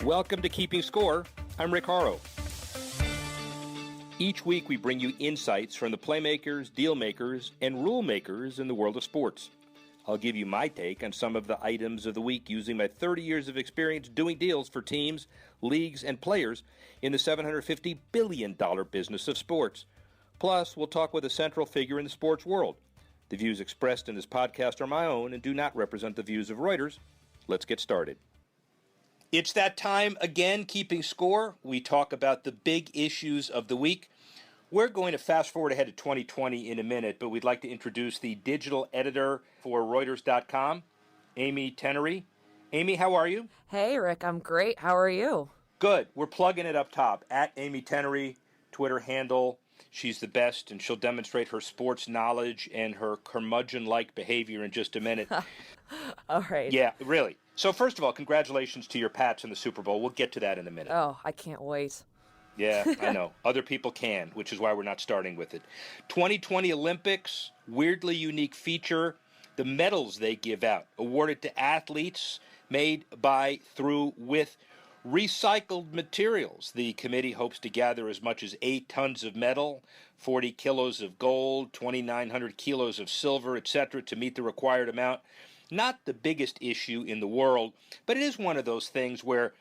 Welcome to Keeping Score. I'm Rick Horrow. Each week we bring you insights from the playmakers, deal makers, and rule makers in the world of sports. I'll give you my take on some of the items of the week using my 30 years of experience doing deals for teams, leagues, and players in the $750 billion business of sports. Plus, we'll talk with a central figure in the sports world. The views expressed in this podcast are my own and do not represent the views of Reuters. Let's get started. It's that time again, Keeping Score. We talk about the big issues of the week. We're going to fast forward ahead to 2020 in a minute, but we'd like to introduce the digital editor for Reuters.com, Amy Tenery. Amy, how are you? Hey, Rick, I'm great. How are you? Good. We're plugging it up top. At Amy Tenery, Twitter handle. She's the best, and she'll demonstrate her sports knowledge and her curmudgeon-like behavior in just a minute. All right. Yeah, really. So first of all, congratulations to your Pats in the Super Bowl. We'll get to that in a minute. Oh, I can't wait. Yeah, I know. Other people can, which is why we're not starting with it. 2020 Olympics, weirdly unique feature. The medals they give out, awarded to athletes made by, through, with recycled materials. The committee hopes to gather as much as 8 tons of metal, 40 kilos of gold, 2,900 kilos of silver, etc. to meet the required amount. Not the biggest issue in the world, but it is one of those things where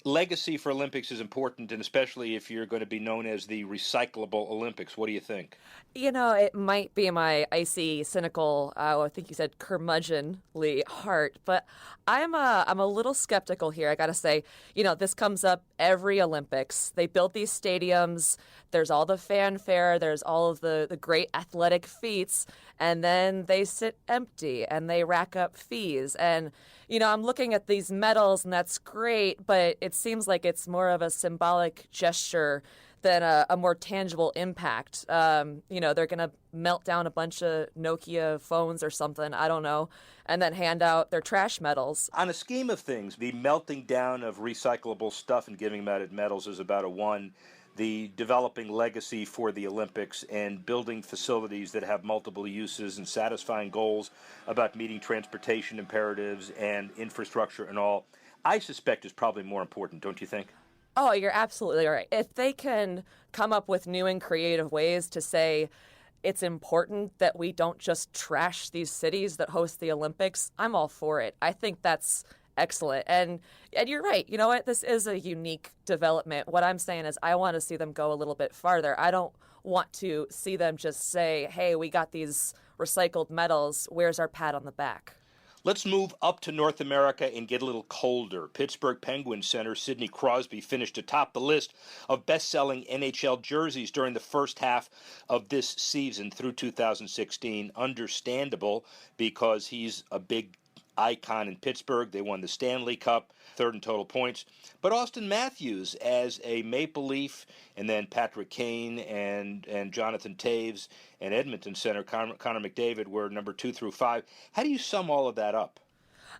legacy for Olympics is important, and especially if you're going to be known as the recyclable Olympics. What do you think? You know, it might be my icy, cynical, I think you said curmudgeonly heart, but I'm a little skeptical here. I got to say, you know, this comes up every Olympics. They build these stadiums. There's all the fanfare. There's all of the great athletic feats, and then they sit empty and they rack up fees. And, you know, I'm looking at these medals, and that's great, but it seems like it's more of a symbolic gesture than a more tangible impact. You know, they're going to melt down a bunch of Nokia phones or something, I don't know, and then hand out their trash medals. On a scheme of things, the melting down of recyclable stuff and giving them out medals is about a 1. The developing legacy for the Olympics and building facilities that have multiple uses and satisfying goals about meeting transportation imperatives and infrastructure and all, I suspect is probably more important, don't you think? Oh, you're absolutely right. If they can come up with new and creative ways to say it's important that we don't just trash these cities that host the Olympics, I'm all for it. I think that's excellent. And you're right. You know what? This is a unique development. What I'm saying is I want to see them go a little bit farther. I don't want to see them just say, hey, we got these recycled metals. Where's our pat on the back? Let's move up to North America and get a little colder. Pittsburgh Penguins center Sidney Crosby finished atop the list of best-selling NHL jerseys during the first half of this season through 2016. Understandable, because he's a big icon in Pittsburgh. They won the Stanley Cup, 3rd in total points. But Austin Matthews as a Maple Leaf, and then Patrick Kane and Jonathan Toews and Edmonton center Connor McDavid were number 2 through 5. How do you sum all of that up?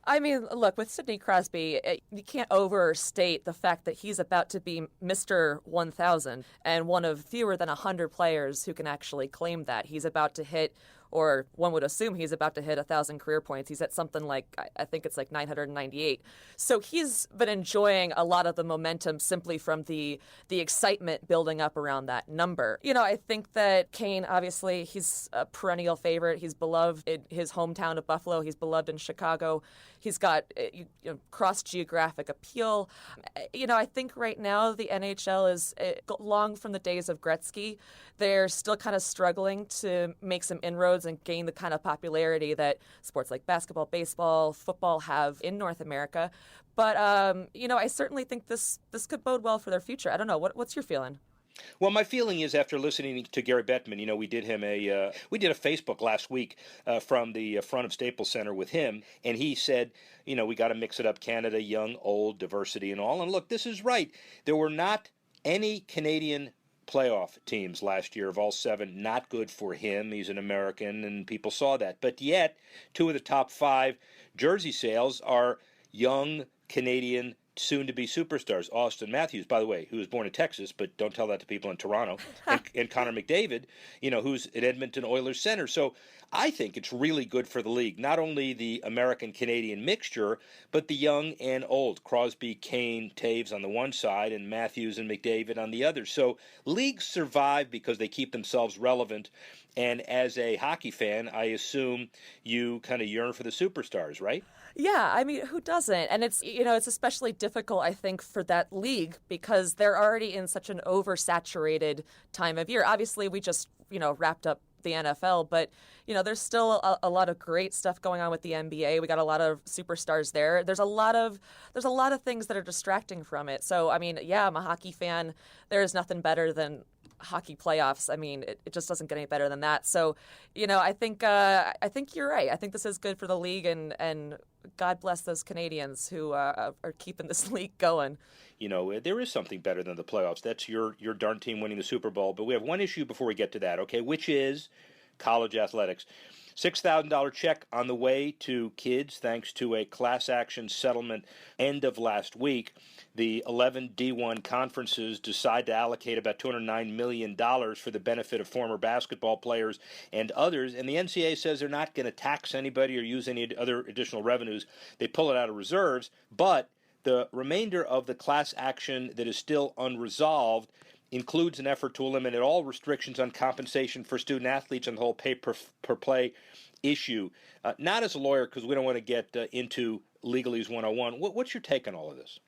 I mean, look, with Sidney Crosby, you can't overstate the fact that he's about to be Mr. 1000 and one of fewer than 100 players who can actually claim that. He's about to hit, or one would assume he's about to hit 1,000 career points. He's at something like, I think it's like 998. So he's been enjoying a lot of the momentum simply from the excitement building up around that number. You know, I think that Kane, obviously, he's a perennial favorite. He's beloved in his hometown of Buffalo. He's beloved in Chicago. He's got cross-geographic appeal. You know, I think right now the NHL is long from the days of Gretzky. They're still kind of struggling to make some inroads and gain the kind of popularity that sports like basketball, baseball, football have in North America. But, you know, I certainly think this could bode well for their future. I don't know. What's your feeling? Well, my feeling is after listening to Gary Bettman, you know, we did a Facebook last week from the front of Staples Center with him, and he said, you know, we got to mix it up, Canada, young, old, diversity and all. And look, this is right. There were not any Canadian playoff teams last year of all 7. Not good for him. He's an American, and people saw that. But yet, 2 of the top 5 jersey sales are young Canadian soon-to-be superstars, Austin Matthews, by the way, who was born in Texas, but don't tell that to people in Toronto, and Connor McDavid, who's at Edmonton Oilers center. So I think it's really good for the league, not only the American-Canadian mixture, but the young and old, Crosby, Kane, Taves on the one side, and Matthews and McDavid on the other. So leagues survive because they keep themselves relevant. And as a hockey fan, I assume you kind of yearn for the superstars, right? Yeah, I mean, who doesn't? And it's especially difficult, I think, for that league because they're already in such an oversaturated time of year. Obviously, we just, wrapped up the NFL, but, there's still a lot of great stuff going on with the NBA. We got a lot of superstars there. There's a lot of things that are distracting from it. So, I mean, yeah, I'm a hockey fan. There is nothing better than hockey playoffs. I mean, it just doesn't get any better than that. So, I think you're right. I think this is good for the league, and God bless those Canadians who are keeping this league going. There is something better than the playoffs. That's your darn team winning the Super Bowl. But we have one issue before we get to that, okay, which is college athletics. $6,000 check on the way to kids thanks to a class action settlement end of last week. The 11 D1 conferences decide to allocate about $209 million for the benefit of former basketball players and others, and the NCAA says they're not going to tax anybody or use any other additional revenues. They pull it out of reserves, but the remainder of the class action that is still unresolved includes an effort to eliminate all restrictions on compensation for student athletes and the whole pay per play issue. Not as a lawyer, because we don't want to get into legalese 101. What's your take on all of this?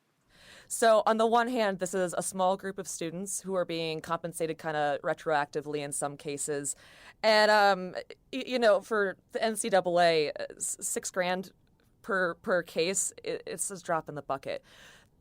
So on the one hand, this is a small group of students who are being compensated kind of retroactively in some cases. And, for the NCAA, $6,000 per case, it's a drop in the bucket.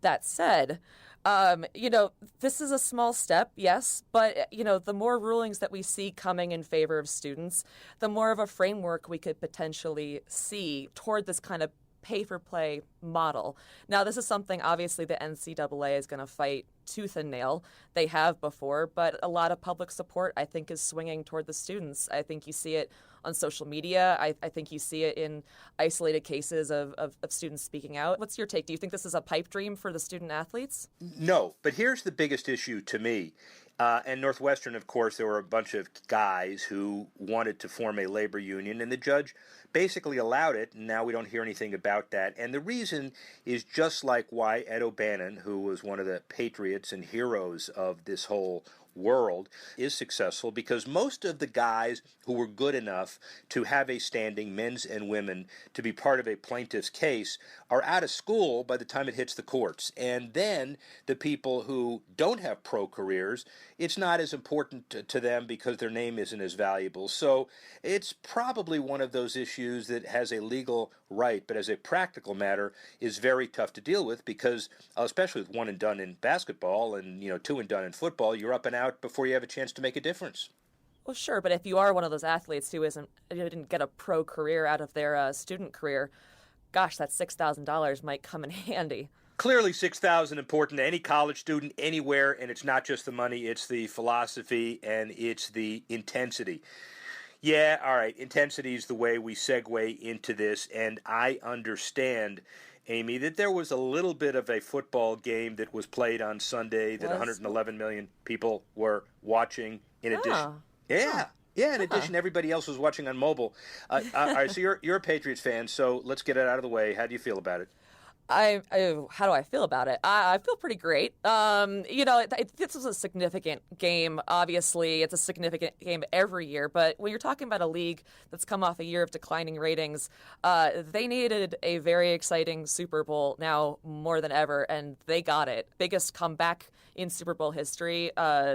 That said, this is a small step, yes, but, the more rulings that we see coming in favor of students, the more of a framework we could potentially see toward this kind of pay-for-play model. Now, this is something, obviously, the NCAA is going to fight tooth and nail. They have before, but a lot of public support, I think, is swinging toward the students. I think you see it on social media. I think you see it in isolated cases of students speaking out. What's your take? Do you think this is a pipe dream for the student athletes? No, but here's the biggest issue to me. And Northwestern, of course, there were a bunch of guys who wanted to form a labor union, and the judge basically allowed it, and now we don't hear anything about that. And the reason is just like why Ed O'Bannon, who was one of the patriots and heroes of this whole world, is successful, because most of the guys who were good enough to have a standing, men's and women, to be part of a plaintiff's case are out of school by the time it hits the courts. And then the people who don't have pro careers, it's not as important to them because their name isn't as valuable. So it's probably one of those issues that has a legal right, but as a practical matter is very tough to deal with, because especially with one and done in basketball and two and done in football, you're up and out before you have a chance to make a difference. Well, sure, but if you are one of those athletes who didn't get a pro career out of their student career, gosh, that $6,000 might come in handy. Clearly $6,000 important to any college student anywhere, and it's not just the money, it's the philosophy and it's the intensity. Yeah, all right, intensity is the way we segue into this, and I understand, Amy, that there was a little bit of a football game that was played on Sunday that 111 million people were watching in addition. Yeah. Yeah, in addition, everybody else was watching on mobile. All right, so you're a Patriots fan, so let's get it out of the way. How do you feel about it? How do I feel about it? I feel pretty great. This was a significant game. Obviously, it's a significant game every year. But when you're talking about a league that's come off a year of declining ratings, they needed a very exciting Super Bowl now more than ever, and they got it. Biggest comeback in Super Bowl history.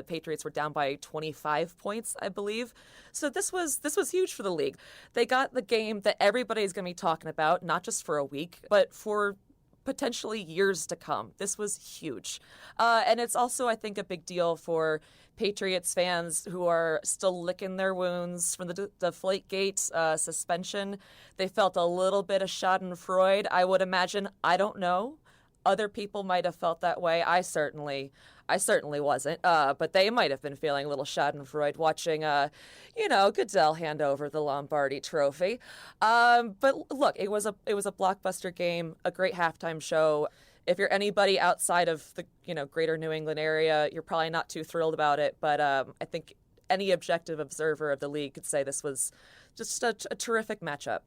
Patriots were down by 25 points, I believe. So this was huge for the league. They got the game that everybody's going to be talking about, not just for a week, but for potentially years to come. This was huge. And it's also, I think, a big deal for Patriots fans who are still licking their wounds from the Deflategate suspension. They felt a little bit of schadenfreude, I would imagine. I don't know. Other people might have felt that way. I certainly wasn't. But they might have been feeling a little schadenfreude watching, Goodell hand over the Lombardi Trophy. But look, it was a blockbuster game, a great halftime show. if you're anybody outside of the greater New England area, you're probably not too thrilled about it. But I think any objective observer of the league could say this was just a terrific matchup.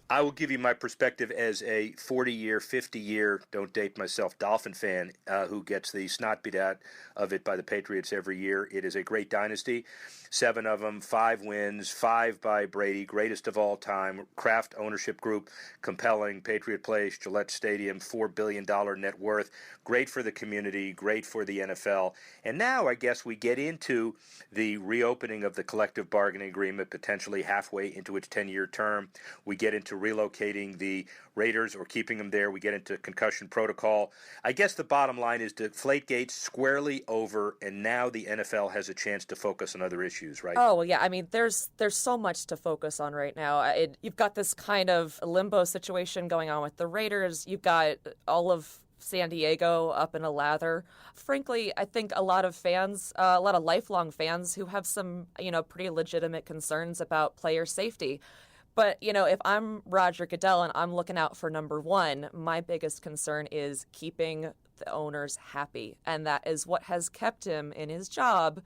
I will give you my perspective as a 40-year, 50-year, don't date myself, Dolphin fan who gets the snot beat out of it by the Patriots every year. It is a great dynasty. 7 of them, 5 wins, 5 by Brady, greatest of all time. Kraft ownership group, compelling. Patriot Place, Gillette Stadium, $4 billion net worth. Great for the community, great for the NFL. And now I guess we get into the reopening of the collective bargaining agreement, potentially halfway into its 10-year term. We get into relocating the Raiders or keeping them there. We get into concussion protocol. I guess the bottom line is Deflategate squarely over, and now the NFL has a chance to focus on other issues, right? Oh, well, yeah. I mean, there's so much to focus on right now. You've got this kind of limbo situation going on with the Raiders. You've got all of San Diego up in a lather. Frankly, I think a lot of fans, a lot of lifelong fans who have some, pretty legitimate concerns about player safety. But, if I'm Roger Goodell and I'm looking out for number one, my biggest concern is keeping the owners happy. And that is what has kept him in his job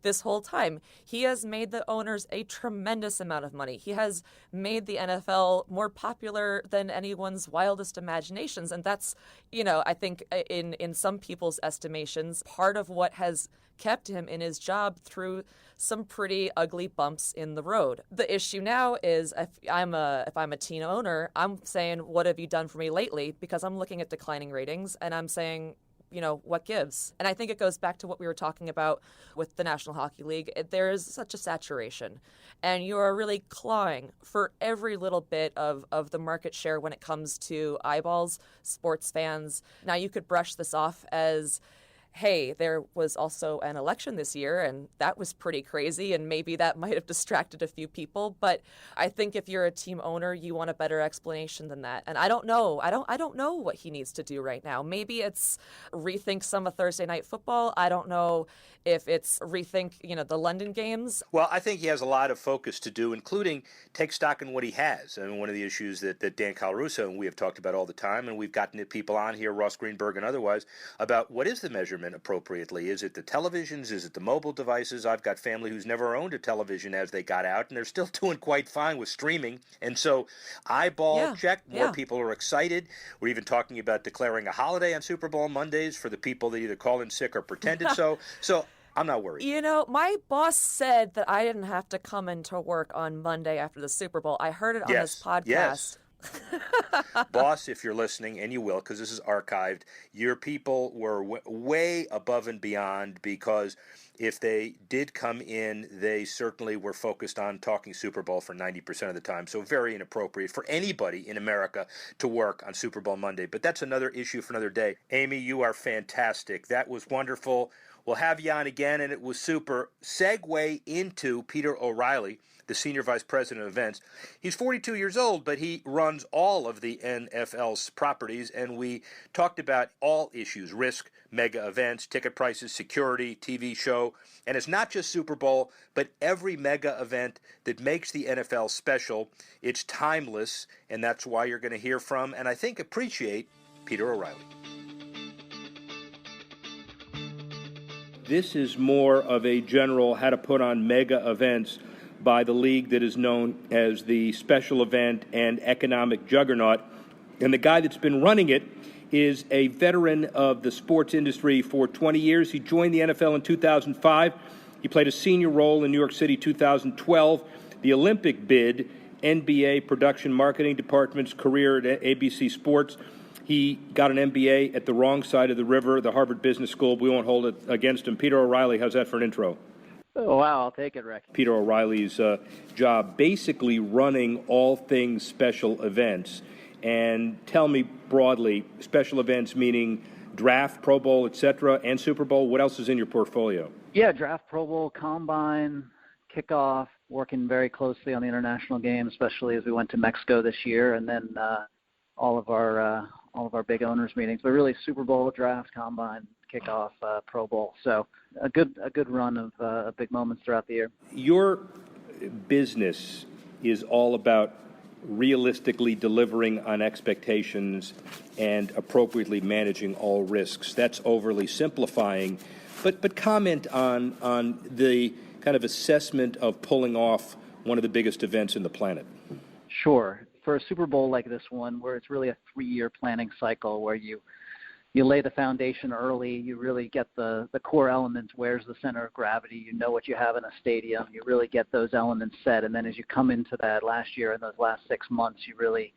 this whole time. He has made the owners a tremendous amount of money. He has made the NFL more popular than anyone's wildest imaginations. And that's, I think in some people's estimations, part of what has kept him in his job through some pretty ugly bumps in the road. The issue now is if I'm a team owner, I'm saying, what have you done for me lately? Because I'm looking at declining ratings and I'm saying, what gives? And I think it goes back to what we were talking about with the National Hockey League. There is such a saturation, and you are really clawing for every little bit of the market share when it comes to eyeballs, sports fans. Now, you could brush this off as, hey, there was also an election this year, and that was pretty crazy, and maybe that might have distracted a few people. But I think if you're a team owner, you want a better explanation than that. And I don't know. I don't know what he needs to do right now. Maybe it's rethink some of Thursday Night Football. I don't know if it's rethink, the London games. Well, I think he has a lot of focus to do, including take stock in what he has. I mean, one of the issues that Dan Calaruso and we have talked about all the time, and we've gotten people on here, Ross Greenberg and otherwise, about what is the measurement appropriately. Is it the televisions? Is it the mobile devices? I've got family who's never owned a television as they got out, and they're still doing quite fine with streaming. And so eyeball check, more people are excited. We're even talking about declaring a holiday on Super Bowl Mondays for the people that either call in sick or pretended so. So I'm not worried. My boss said that I didn't have to come into work on Monday after the Super Bowl. I heard it on his podcast. Yes. Boss, if you're listening, and you will, because this is archived, your people were way above and beyond, because if they did come in, they certainly were focused on talking Super Bowl for 90% of the time. So very inappropriate for anybody in America to work on Super Bowl Monday. But that's another issue for another day. Amy, you are fantastic. That was wonderful. We'll have you on again, and it was super. Segue into Peter O'Reilly, the Senior Vice President of Events. He's 42 years old, but he runs all of the NFL's properties, and we talked about all issues, risk, mega events, ticket prices, security, TV show. And it's not just Super Bowl, but every mega event that makes the NFL special. It's timeless, and that's why you're going to hear from, and I think appreciate, Peter O'Reilly. This is more of a general how to put on mega events by the league that is known as the special event and economic juggernaut. And the guy that's been running it is a veteran of the sports industry for 20 years. He joined the NFL in 2005. He played a senior role in New York City 2012, the Olympic bid, NBA production marketing department's career at ABC Sports. He got an MBA at the wrong side of the river, the Harvard Business School. We won't hold it against him. Peter O'Reilly, how's that for an intro? Oh, wow, I'll take it, Rick. Peter O'Reilly's job, basically running all things special events. And tell me broadly, special events meaning draft, Pro Bowl, etc., and Super Bowl. What else is in your portfolio? Yeah, draft, Pro Bowl, combine, kickoff, working very closely on the international game, especially as we went to Mexico this year, and then all of our big owners meetings, but really Super Bowl, draft, combine, kickoff, Pro Bowl. So a good run of big moments throughout the year. Your business is all about realistically delivering on expectations and appropriately managing all risks. That's overly simplifying, but comment on the kind of assessment of pulling off one of the biggest events in the planet. Sure. For a Super Bowl like this one, where it's really a 3-year planning cycle, where you lay the foundation early, you really get the core elements, where's the center of gravity, you know what you have in a stadium, you really get those elements set, and then as you come into that last year and those last 6 months, you really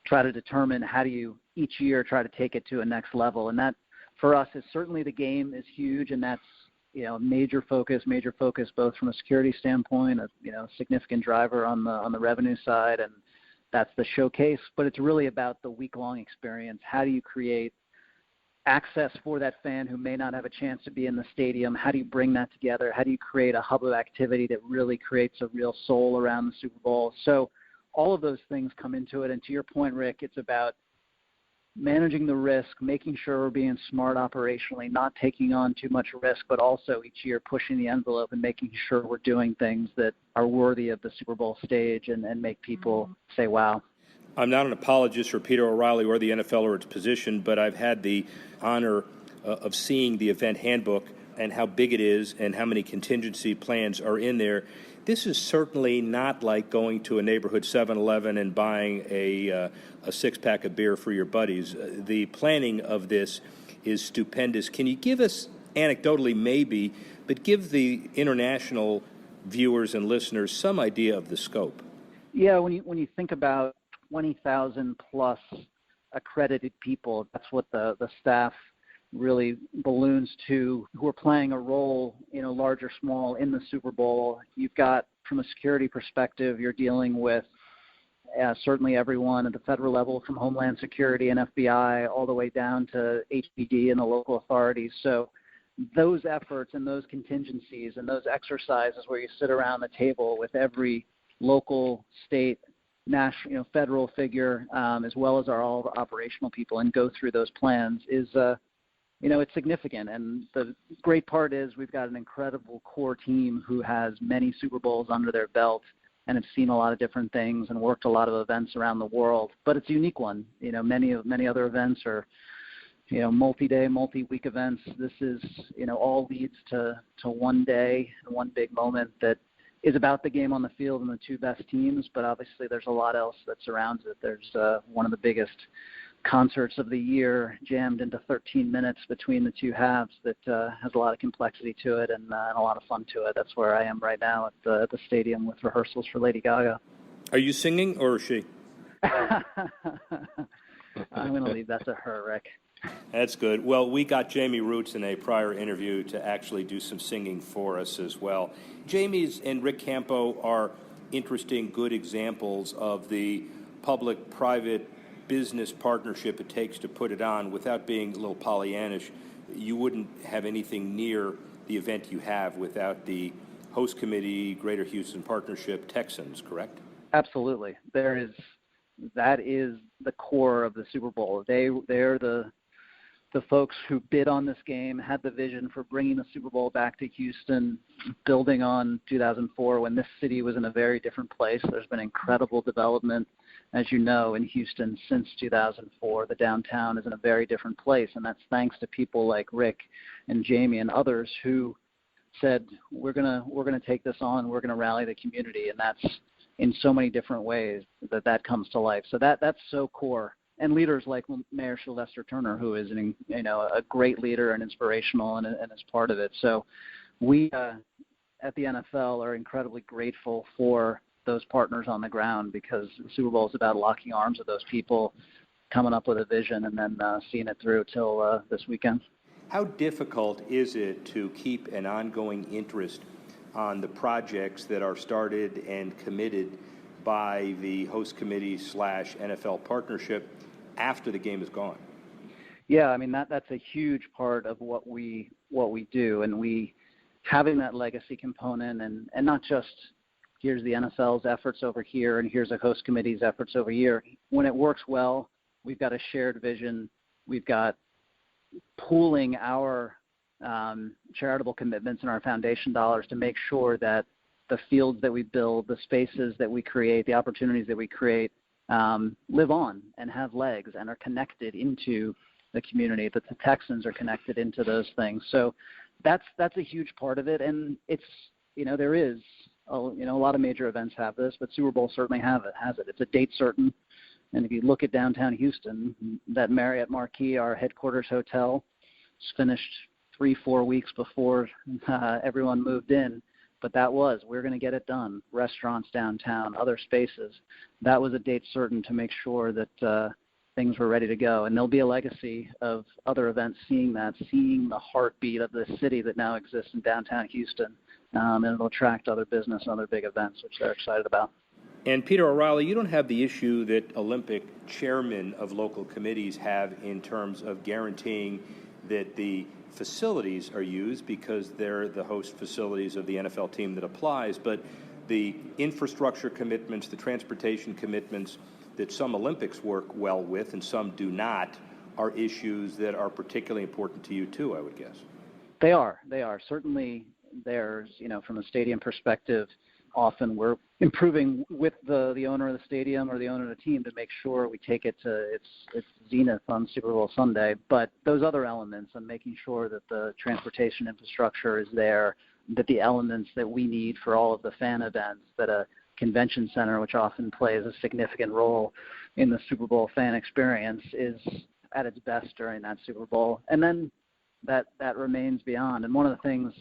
try to determine how do you each year try to take it to a next level. And that, for us, is certainly the game is huge, and that's major focus both from a security standpoint, a significant driver on the revenue side, and that's the showcase. But it's really about the week-long experience. How do you create access for that fan who may not have a chance to be in the stadium? How do you bring that together? How do you create a hub of activity that really creates a real soul around the Super Bowl? So all of those things come into it. And to your point, Rick, it's about managing the risk, making sure we're being smart operationally, not taking on too much risk, but also each year pushing the envelope and making sure we're doing things that are worthy of the Super Bowl stage and make people say, wow. I'm not an apologist for Peter O'Reilly or the NFL or its position, but I've had the honor of seeing the event handbook and how big it is and how many contingency plans are in there. This is certainly not like going to a neighborhood 7-Eleven and buying a six-pack of beer for your buddies. The planning of this is stupendous. Can you give us, anecdotally maybe, but give the international viewers and listeners some idea of the scope? Yeah, when you think about 20,000 plus accredited people, that's what the staff really balloons to, who are playing a role, large or small, in the Super Bowl. You've got, from a security perspective, you're dealing with certainly everyone at the federal level, from Homeland Security and FBI all the way down to HPD and the local authorities. So those efforts and those contingencies and those exercises where you sit around the table with every local, state, national, federal figure, as well as all the operational people, and go through those plans is it's significant. And the great part is we've got an incredible core team who has many Super Bowls under their belt and have seen a lot of different things and worked a lot of events around the world. But it's a unique one. Many other events are multi-day, multi-week events. This is all leads to one day, one big moment that is about the game on the field and the two best teams, but obviously there's a lot else that surrounds it. There's one of the biggest concerts of the year jammed into 13 minutes between the two halves that has a lot of complexity to it and a lot of fun to it. That's where I am right now at the stadium with rehearsals for Lady Gaga. Are you singing or is she? I'm going to leave that to her, Rick. That's good. Well, we got Jamie Roots in a prior interview to actually do some singing for us as well. Jamie's and Rick Campo are interesting, good examples of the public-private business partnership it takes to put it on. Without being a little Pollyannish, you wouldn't have anything near the event you have without the host committee, Greater Houston Partnership, Texans, correct? Absolutely. That is the core of the Super Bowl. They're the folks who bid on this game, had the vision for bringing the Super Bowl back to Houston, building on 2004 when this city was in a very different place. There's been incredible development, as you know, in Houston since 2004. The downtown is in a very different place, and that's thanks to people like Rick and Jamie and others who said, we're gonna take this on, we're gonna rally the community, and that's in so many different ways that comes to life. So that's so core. And leaders like Mayor Sylvester Turner, who is a great leader and inspirational and is part of it. So we at the NFL are incredibly grateful for those partners on the ground, because the Super Bowl is about locking arms with those people, coming up with a vision, and then seeing it through till this weekend. How difficult is it to keep an ongoing interest on the projects that are started and committed by the host committee / NFL partnership after the game is gone? Yeah, I mean that's a huge part of what we do, and we having that legacy component, and not just here's the NFL's efforts over here and here's a host committee's efforts over here. When it works well, we've got a shared vision. We've got pooling our charitable commitments and our foundation dollars to make sure that the fields that we build, the spaces that we create, the opportunities that we create live on and have legs and are connected into the community, that the Texans are connected into those things. So that's a huge part of it. And it's, there is, a lot of major events have this, but Super Bowl certainly has it. It's a date certain. And if you look at downtown Houston, that Marriott Marquis, our headquarters hotel, was finished 3-4 weeks before everyone moved in. But we're going to get it done. Restaurants downtown, other spaces. That was a date certain to make sure that things were ready to go. And there'll be a legacy of other events seeing the heartbeat of the city that now exists in downtown Houston. And it'll attract other business and other big events, which they're excited about. And Peter O'Reilly, you don't have the issue that Olympic chairmen of local committees have in terms of guaranteeing that the facilities are used because they're the host facilities of the NFL team that applies, but the infrastructure commitments, the transportation commitments that some Olympics work well with and some do not are issues that are particularly important to you too, I would guess. They are. Certainly there's, from a stadium perspective, often we're improving with the owner of the stadium or the owner of the team to make sure we take it to its zenith on Super Bowl Sunday. But those other elements and making sure that the transportation infrastructure is there, that the elements that we need for all of the fan events, that a convention center, which often plays a significant role in the Super Bowl fan experience, is at its best during that Super Bowl. And then that remains beyond. And one of the things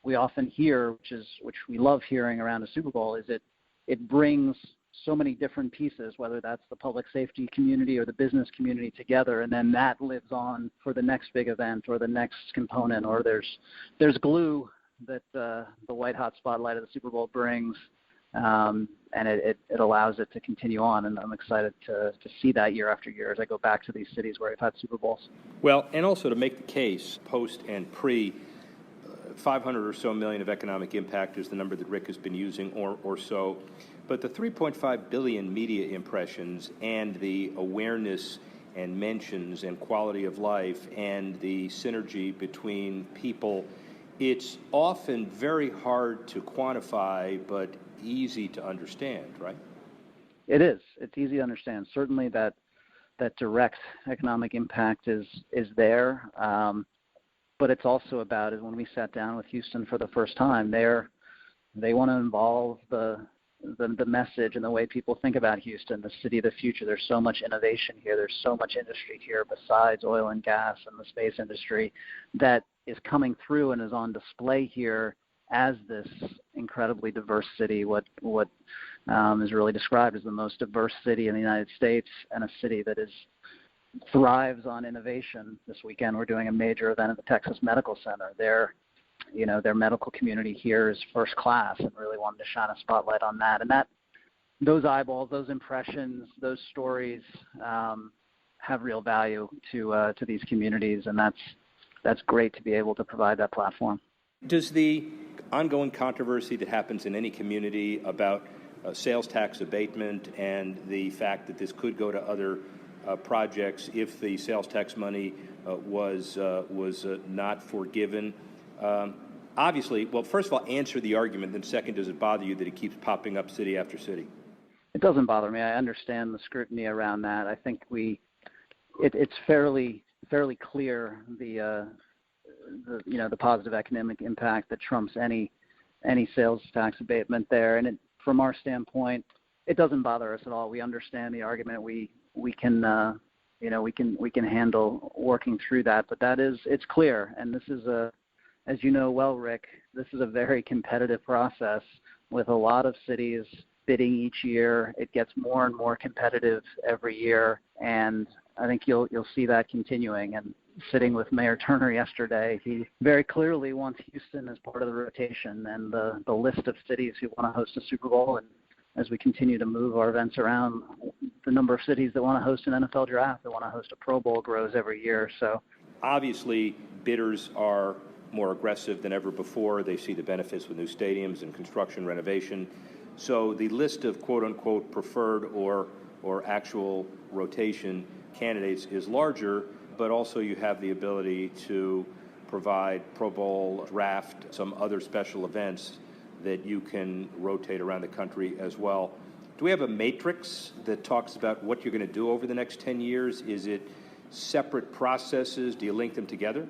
we often hear, which we love hearing around a Super Bowl, is it brings so many different pieces, whether that's the public safety community or the business community together, and then that lives on for the next big event or the next component, or there's glue that the white hot spotlight of the Super Bowl brings, and it allows it to continue on. And I'm excited to see that year after year as I go back to these cities where I've had Super Bowls. Well, and also to make the case, post and pre, 500 or so million of economic impact is the number that Rick has been using or so. But the 3.5 billion media impressions and the awareness and mentions and quality of life and the synergy between people, it's often very hard to quantify but easy to understand, right? It is. It's easy to understand. Certainly that direct economic impact is there. But it's also about it when we sat down with Houston for the first time, they want to involve the message and the way people think about Houston, the city of the future. There's so much innovation here. There's so much industry here besides oil and gas and the space industry that is coming through and is on display here as this incredibly diverse city, what is really described as the most diverse city in the United States, and a city that thrives on innovation. This weekend we're doing a major event at the Texas Medical Center. Their medical community here is first class, and really wanted to shine a spotlight on that. And those eyeballs, those impressions, those stories have real value to these communities, and that's great to be able to provide that platform. Does the ongoing controversy that happens in any community about sales tax abatement and the fact that this could go to other projects if the sales tax money was not forgiven? Obviously, well, first of all, answer the argument. Then second, does it bother you that it keeps popping up city after city? It doesn't bother me. I understand the scrutiny around that. I think it's fairly clear the positive economic impact that trumps any sales tax abatement there. And from our standpoint, it doesn't bother us at all. We understand the argument. We can handle working through that. But it's clear. And this is as you know well, Rick, this is a very competitive process with a lot of cities bidding each year. It gets more and more competitive every year, and I think you'll see that continuing. And sitting with Mayor Turner yesterday, he very clearly wants Houston as part of the rotation and the list of cities who want to host a Super Bowl. And as we continue to move our events around, the number of cities that want to host an NFL draft, that want to host a Pro Bowl grows every year. So obviously, bidders are more aggressive than ever before. They see the benefits with new stadiums and construction renovation. So the list of quote-unquote preferred or actual rotation candidates is larger, but also you have the ability to provide Pro Bowl, draft, some other special events that you can rotate around the country as well. Do we have a matrix that talks about what you're going to do over the next 10 years? Is it separate processes? Do you link them together?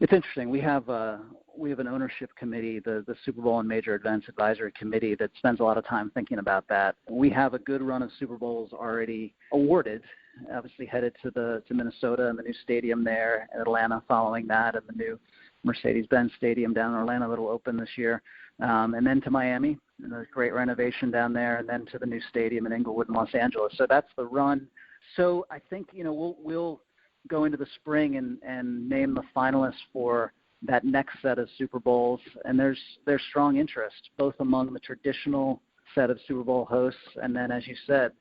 It's interesting. We have an ownership committee, the Super Bowl and Major Events Advisory Committee, that spends a lot of time thinking about that. We have a good run of Super Bowls already awarded, obviously headed to Minnesota and the new stadium there, and Atlanta following that, and the new Mercedes-Benz Stadium down in Orlando that will open this year, and then to Miami, and a great renovation down there, and then to the new stadium in Inglewood in Los Angeles. So that's the run. So I think we'll go into the spring and name the finalists for that next set of Super Bowls, and there's strong interest both among the traditional set of Super Bowl hosts, and then, as you said,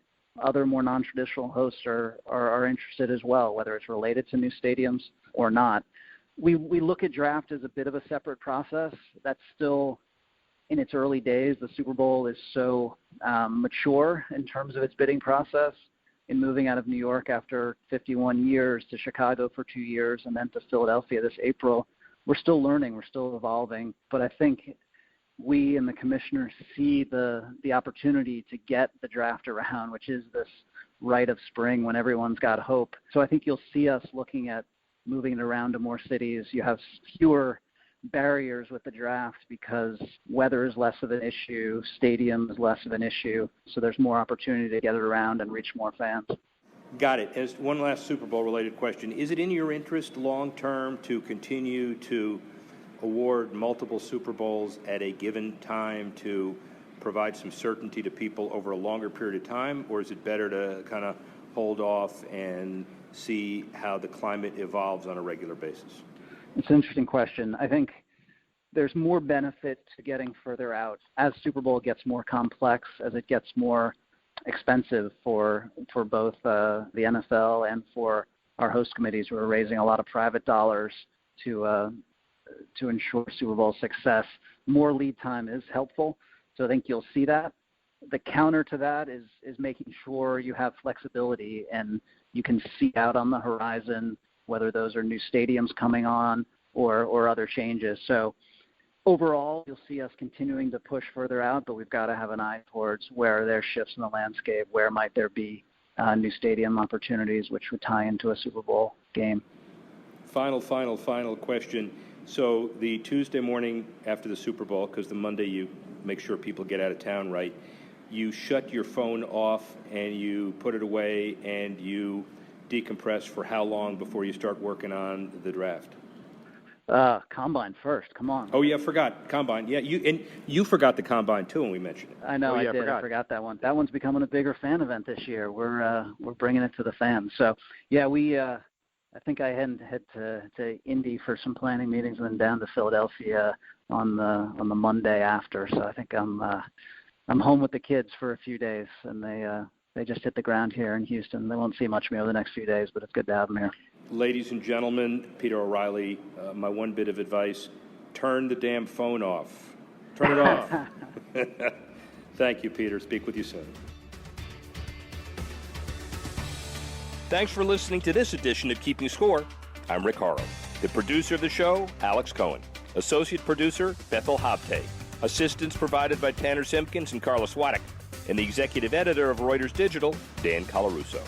other more non-traditional hosts are interested as well, whether it's related to new stadiums or not. We look at draft as a bit of a separate process. That's still in its early days. The Super Bowl is so mature in terms of its bidding process. In moving out of New York after 51 years to Chicago for 2 years and then to Philadelphia this April, we're still learning, we're still evolving. But I think we and the commissioners see the opportunity to get the draft around, which is this rite of spring when everyone's got hope. So I think you'll see us looking at moving it around to more cities. You have fewer barriers with the draft because weather is less of an issue, stadium is less of an issue, so there's more opportunity to get it around and reach more fans. Got it. As one last Super Bowl related question, is it in your interest long term to continue to award multiple Super Bowls at a given time to provide some certainty to people over a longer period of time, or is it better to kind of hold off and see how the climate evolves on a regular basis? It's an interesting question. I think there's more benefit to getting further out. As Super Bowl gets more complex, as it gets more expensive for both the NFL and for our host committees who are raising a lot of private dollars to ensure Super Bowl success, more lead time is helpful. So I think you'll see that. The counter to that is making sure you have flexibility and you can see out on the horizon whether those are new stadiums coming on or other changes. So overall, you'll see us continuing to push further out, but we've got to have an eye towards where there are shifts in the landscape, where might there be new stadium opportunities which would tie into a Super Bowl game. Final question. So the Tuesday morning after the Super Bowl, because the Monday you make sure people get out of town right, you shut your phone off and you put it away and you decompress for how long before you start working on the draft? Combine first. Come on. Oh yeah, forgot Combine. Yeah, you forgot the Combine too when we mentioned it. I know. I did. I forgot that one. That one's becoming a bigger fan event this year. We're bringing it to the fans. So yeah, I think I head to Indy for some planning meetings and then down to Philadelphia on the Monday after. So I think I'm home with the kids for a few days, and they just hit the ground here in Houston. They won't see much of me over the next few days, but it's good to have them here. Ladies and gentlemen, Peter O'Reilly, my one bit of advice, turn the damn phone off. Turn it off. Thank you, Peter. Speak with you soon. Thanks for listening to this edition of Keeping Score. I'm Rick Horrow. The producer of the show, Alex Cohen. Associate producer, Bethel Habte. Assistance provided by Tanner Simpkins and Carla Swadek. And the executive editor of Reuters Digital, Dan Colarusso.